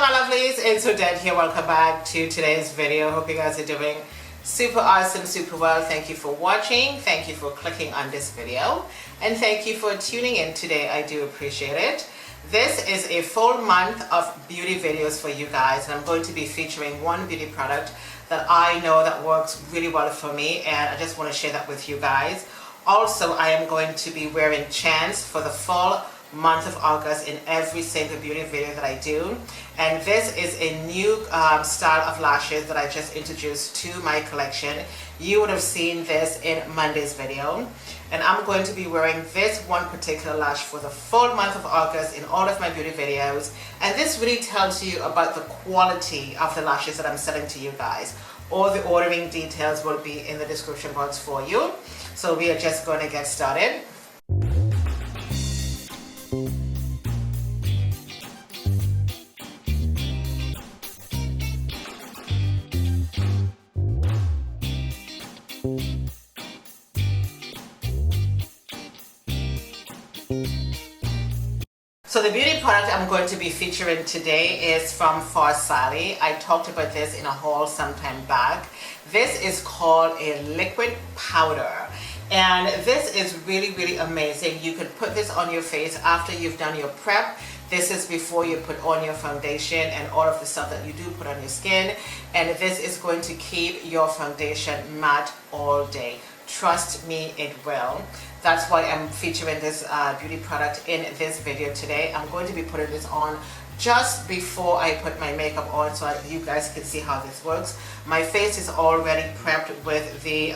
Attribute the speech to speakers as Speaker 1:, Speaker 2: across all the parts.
Speaker 1: my lovelies, it's Odette here. Welcome back to today's video. Hope you guys are doing super awesome, super well. Thank you for watching. Thank you for clicking on this video. And thank you for tuning in today. I do appreciate it. This is a full month of beauty videos for you guys. And I'm going to be featuring one beauty product that I know that works really well for me. And I just want to share that with you guys. Also, I am going to be wearing Chance for the full month of August in every single beauty video that I do. And this is a new style of lashes that I just introduced to my collection. You would have seen this in Monday's video. And I'm going to be wearing this one particular lash for the full month of August in all of my beauty videos. And this really tells you about the quality of the lashes that I'm selling to you guys. All the ordering details will be in the description box for you. So we are just going to get started. So the beauty product I'm going to be featuring today is from Farsali. I talked about this in a haul sometime back. This is called a liquid powder. And this is really, really amazing. You can put this on your face after you've done your prep. This is before you put on your foundation and all of the stuff that you do put on your skin. And this is going to keep your foundation matte all day. Trust me, it will. That's why I'm featuring this beauty product in this video today. I'm going to be putting this on just before I put my makeup on so you guys can see how this works. My face is already prepped with the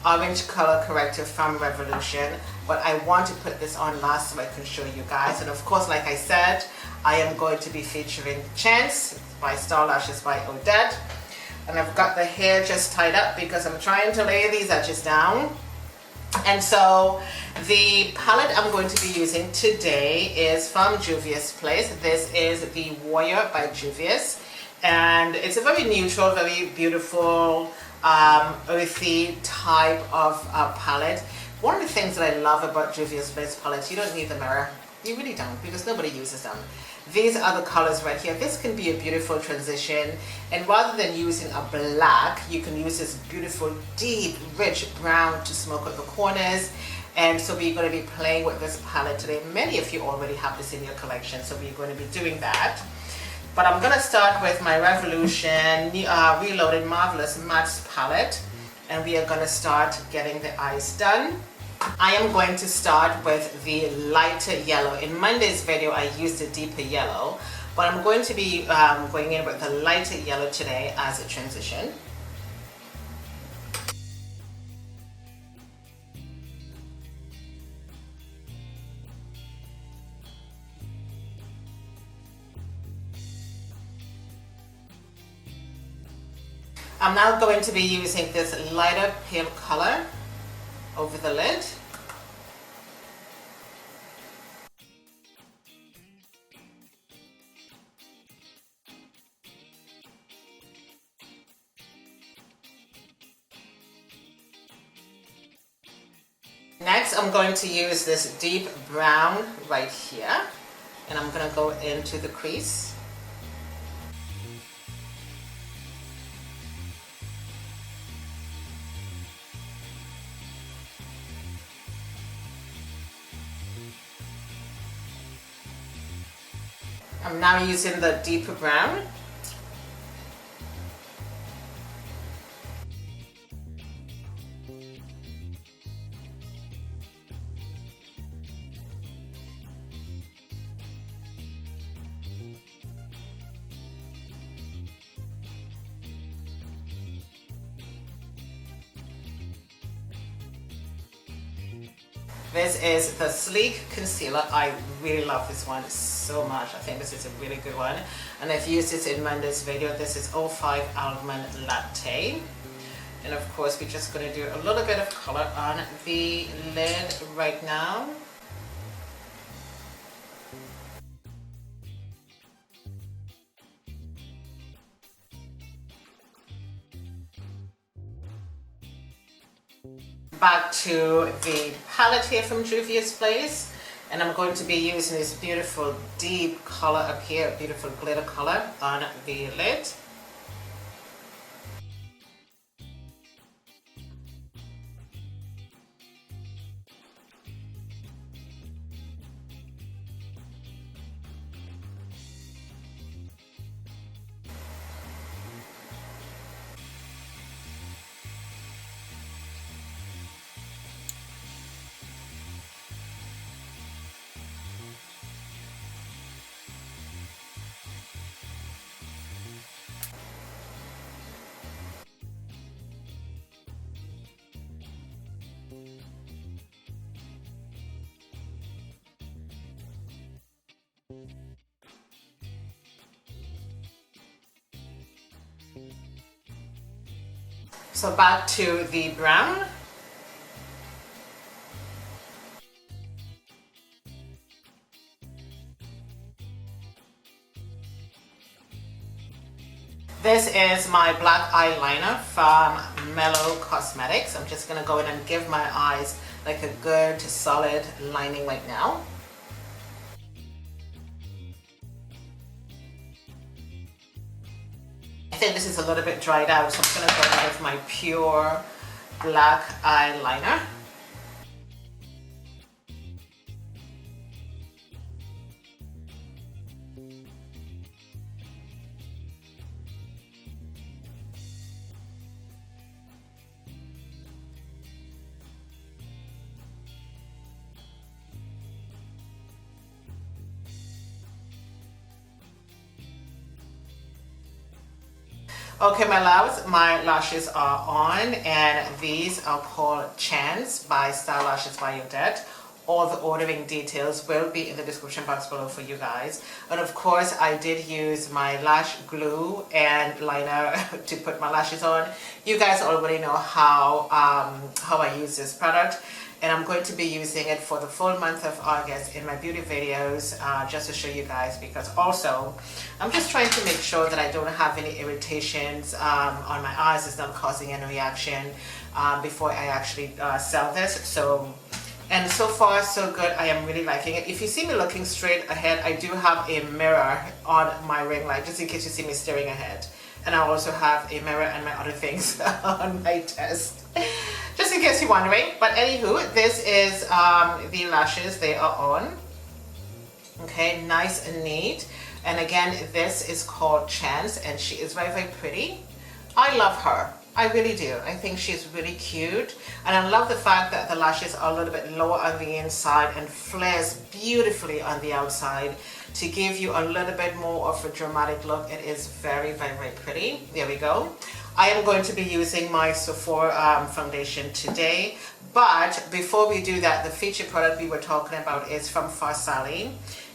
Speaker 1: orange color corrector from Revlon, but I want to put this on last so I can show you guys. And of course, like I said, I am going to be featuring Chance by StarlashesbyOdette. And I've got the hair just tied up because I'm trying to lay these edges down. And so the palette I'm going to be using today is from Juvias Place. This is the Warrior by Juvias. And it's a very neutral, very beautiful, earthy type of palette. One of the things that I love about Juvias Place palettes, you don't need the mirror. You really don't, because nobody uses them. These are the colors right here. This can be a beautiful transition, and rather than using a black, you can use this beautiful, deep, rich brown to smoke out the corners. And so we're going to be playing with this palette today. Many of you already have this in your collection, so we're going to be doing that. But I'm going to start with my Revolution Reloaded Marvellous Matte Palette, and we are going to start getting the eyes done. I am going to start with the lighter yellow. In Monday's video, I used a deeper yellow, but I'm going to be going in with the lighter yellow today as a transition. I'm now going to be using this lighter pale color over the lid. Next, I'm going to use this deep brown right here, and I'm going to go into the crease. I'm now using the deeper brown. This is the Sleek Concealer. I really love this one so much. I think this is a really good one. And I've used this in Monday's video. This is 05 Almond Latte. And of course, we're just going to do a little bit of color on the lid right now. Back to the palette here from Juvias Place. And I'm going to be using this beautiful deep color up here, beautiful glitter color on the lid. So back to the brown. This is my black eyeliner from Mellow Cosmetics. I'm just going to go in and give my eyes like a good solid lining right now. I think this is a little bit dried out, so I'm going to go in with my pure black eyeliner. Okay, my loves, my lashes are on, and these are called Chance by StarlashesbyOdette. All the ordering details will be in the description box below for you guys. And of course, I did use my lash glue and liner to put my lashes on. You guys already know how I use this product. And I'm going to be using it for the full month of August in my beauty videos, just to show you guys, because also I'm just trying to make sure that I don't have any irritations on my eyes. It's not causing any reaction before I actually sell this. And so far so good. I am really liking it. If you see me looking straight ahead, I do have a mirror on my ring light, just in case you see me staring ahead. And I also have a mirror and my other things on my desk, just in case you're wondering. But anywho, this is the lashes. They are on. Okay, nice and neat. And again, this is called Chance, and she is very, very pretty. I love her. I really do. I think she's really cute. And I love the fact that the lashes are a little bit lower on the inside and flares beautifully on the outside to give you a little bit more of a dramatic look. It is very, very, very pretty. There we go. I am going to be using my Sephora foundation today. But before we do that, the featured product we were talking about is from Farsali.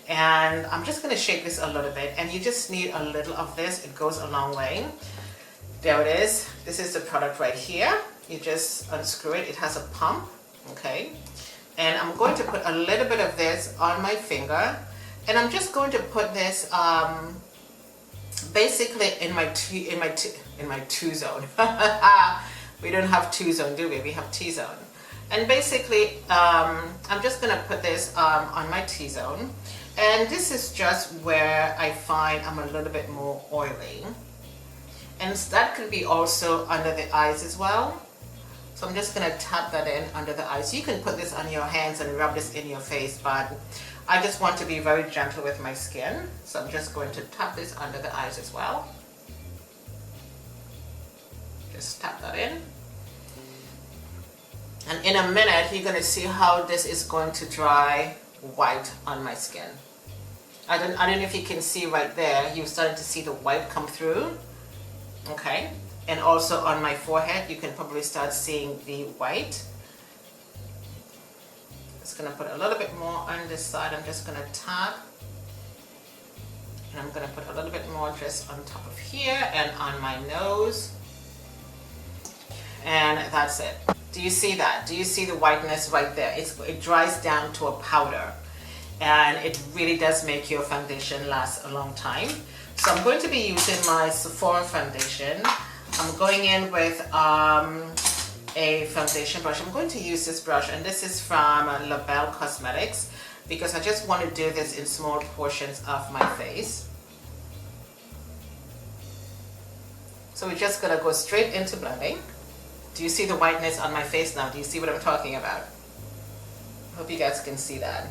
Speaker 1: And I'm just going to shake this a little bit. And you just need a little of this. It goes a long way. There it is. This is the product right here. You just unscrew it. It has a pump. Okay. And I'm going to put a little bit of this on my finger. And I'm just going to put this basically in my T-zone. We don't have T-zone, do we? We have T-zone. And basically, I'm just going to put this on my T-zone. And this is just where I find I'm a little bit more oily. And that could be also under the eyes as well. So I'm just going to tap that in under the eyes. You can put this on your hands and rub this in your face, but I just want to be very gentle with my skin. So I'm just going to tap this under the eyes as well. Just tap that in. And in a minute, you're going to see how this is going to dry white on my skin. I don't know if you can see right there. You're starting to see the white come through. Okay. And also on my forehead, you can probably start seeing the white. Just going to put a little bit more on this side. I'm just going to tap. And I'm going to put a little bit more just on top of here and on my nose. And that's it. Do you see that? Do you see the whiteness right there? It dries down to a powder. And it really does make your foundation last a long time. So I'm going to be using my Sephora foundation. I'm going in with a foundation brush. I'm going to use this brush, and this is from Labelle Cosmetics. because I just want to do this in small portions of my face. So we're just going to go straight into blending. Do you see the whiteness on my face now? Do you see what I'm talking about? Hope you guys can see that.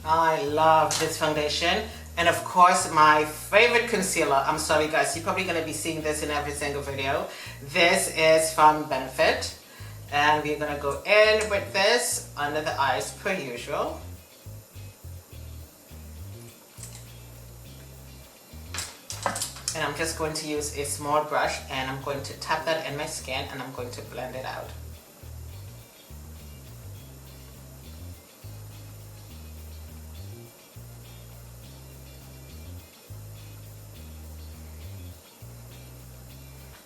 Speaker 1: I love this foundation, and of course my favorite concealer. I'm sorry guys, you're probably going to be seeing this in every single video. This is from Benefit, and we're going to go in with this under the eyes per usual. And I'm just going to use a small brush, and I'm going to tap that in my skin, and I'm going to blend it out.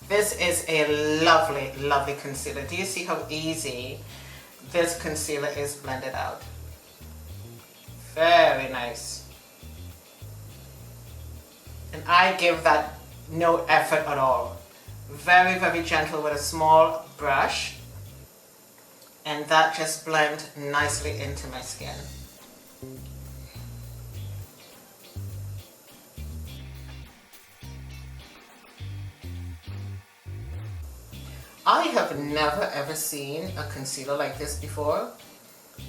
Speaker 1: This is a lovely, lovely concealer. Do you see how easy this concealer is blended out? Very nice. And I give that no effort at all. Very, very gentle with a small brush. And that just blends nicely into my skin. I have never ever seen a concealer like this before,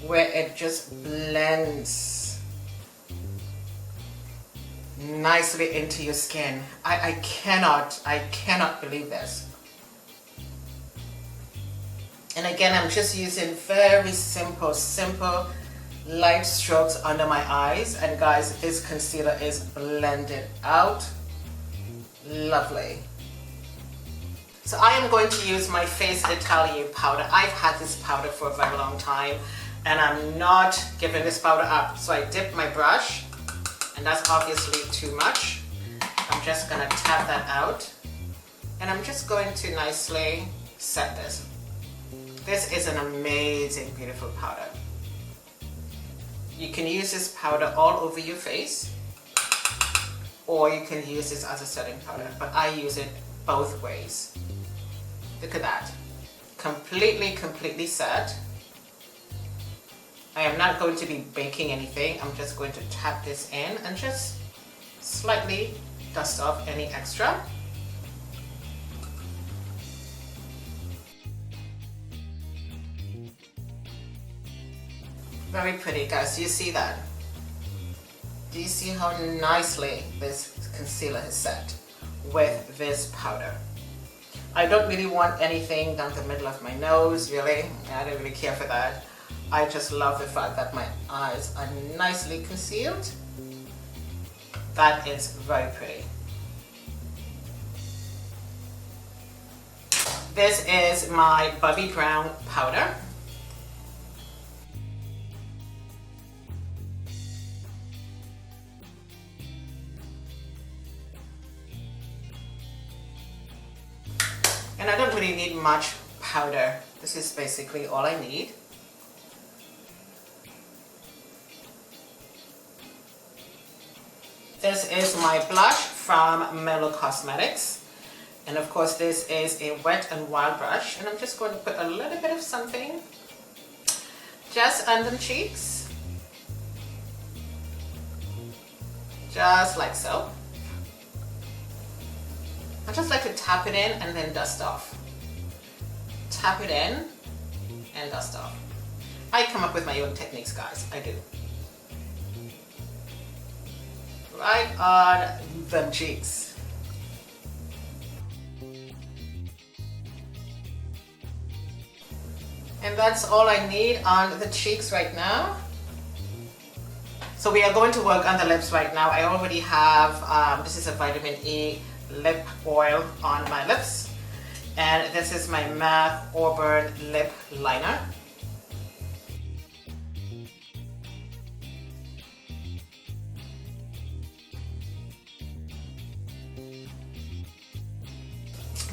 Speaker 1: where it just blends nicely into your skin. I cannot believe this. And again, I'm just using very simple light strokes under my eyes, and guys, this concealer is blended out lovely. So I am going to use my Face Atelier powder. I've had this powder for a very long time, and I'm not giving this powder up. So I dip my brush, and that's obviously too much. I'm just gonna tap that out, and I'm just going to nicely set this. This is an amazing, beautiful powder. You can use this powder all over your face, or you can use this as a setting powder, but I use it both ways. Look at that. Completely set. I am not going to be baking anything. I'm just going to tap this in and just slightly dust off any extra. Very pretty, guys. Do you see that? Do you see how nicely this concealer is set with this powder? I don't really want anything down the middle of my nose, really. I don't really care for that. I just love the fact that my eyes are nicely concealed. That is very pretty. This is my Bobbi Brown powder. And I don't really need much powder. This is basically all I need. This is my blush from Mellow Cosmetics. And of course this is a Wet n Wild brush. And I'm just going to put a little bit of something just under the cheeks. Just like so. I just like to tap it in and then dust off. Tap it in and dust off. I come up with my own techniques, guys. I do. Right on the cheeks. And that's all I need on the cheeks right now. So we are going to work on the lips right now. I already have, this is a vitamin E lip oil on my lips, and this is my MAC Auburn Lip Liner.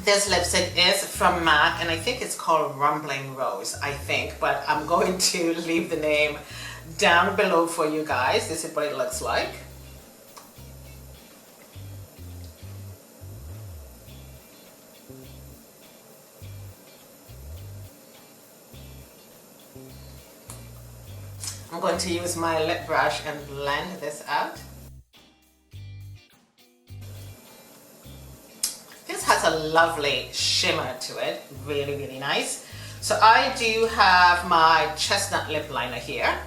Speaker 1: This lipstick is from MAC, and I think it's called Ramblin Rose, I think, but I'm going to leave the name down below for you guys. This is what it looks like. I'm going to use my lip brush and blend this out. This has a lovely shimmer to it, really, really nice. So I do have my Chestnut Lipliner here.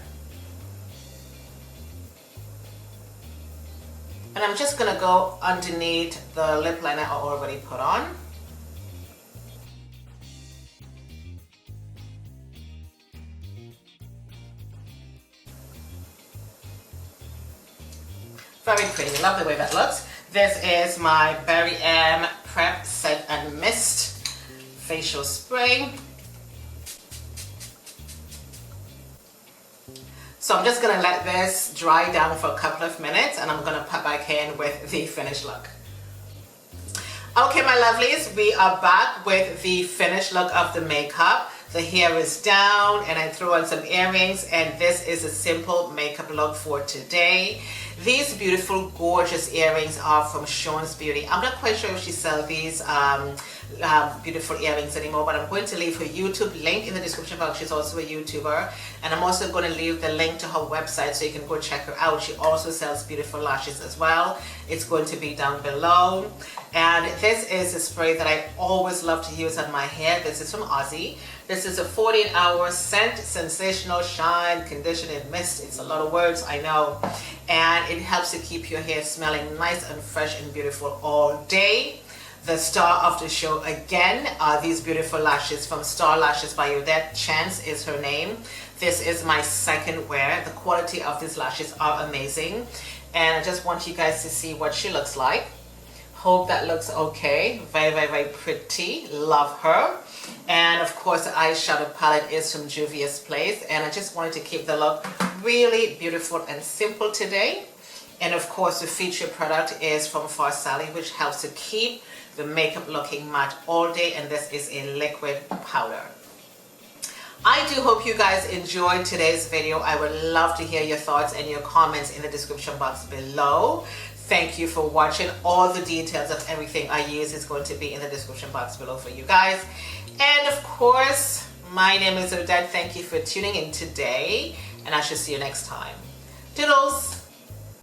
Speaker 1: And I'm just gonna go underneath the lip liner I already put on. Very pretty, love the way that looks. This is my Berry M Prep Set and Mist facial spray. So I'm just gonna let this dry down for a couple of minutes and I'm gonna pop back in with the finished look. Okay, my lovelies, we are back with the finished look of the makeup. The hair is down and I threw on some earrings, and this is a simple makeup look for today. These beautiful, gorgeous earrings are from Sean's Beauty. I'm not quite sure if she sells these beautiful earrings anymore, but I'm going to leave her YouTube link in the description box. She's also a YouTuber, and I'm also going to leave the link to her website so you can go check her out. She also sells beautiful lashes as well. It's going to be down below. And this is a spray that I always love to use on my hair. This is from Aussie. This is a 48-hour scent, sensational shine, conditioning mist. It's a lot of words, I know. And it helps to keep your hair smelling nice and fresh and beautiful all day. The star of the show again are these beautiful lashes from Starlashes by Odette. Chance is her name. This is my second wear. The quality of these lashes are amazing. And I just want you guys to see what she looks like. Hope that looks okay. Very, very, very pretty. Love her. And of course the eyeshadow palette is from Juvias Place, and I just wanted to keep the look really beautiful and simple today. And of course the featured product is from Farsali, which helps to keep the makeup looking matte all day, and this is a liquid powder. I do hope you guys enjoyed today's video. I would love to hear your thoughts and your comments in the description box below. Thank you for watching. All the details of everything I use is going to be in the description box below for you guys. And of course, my name is Odette. Thank you for tuning in today, and I shall see you next time. Toodles!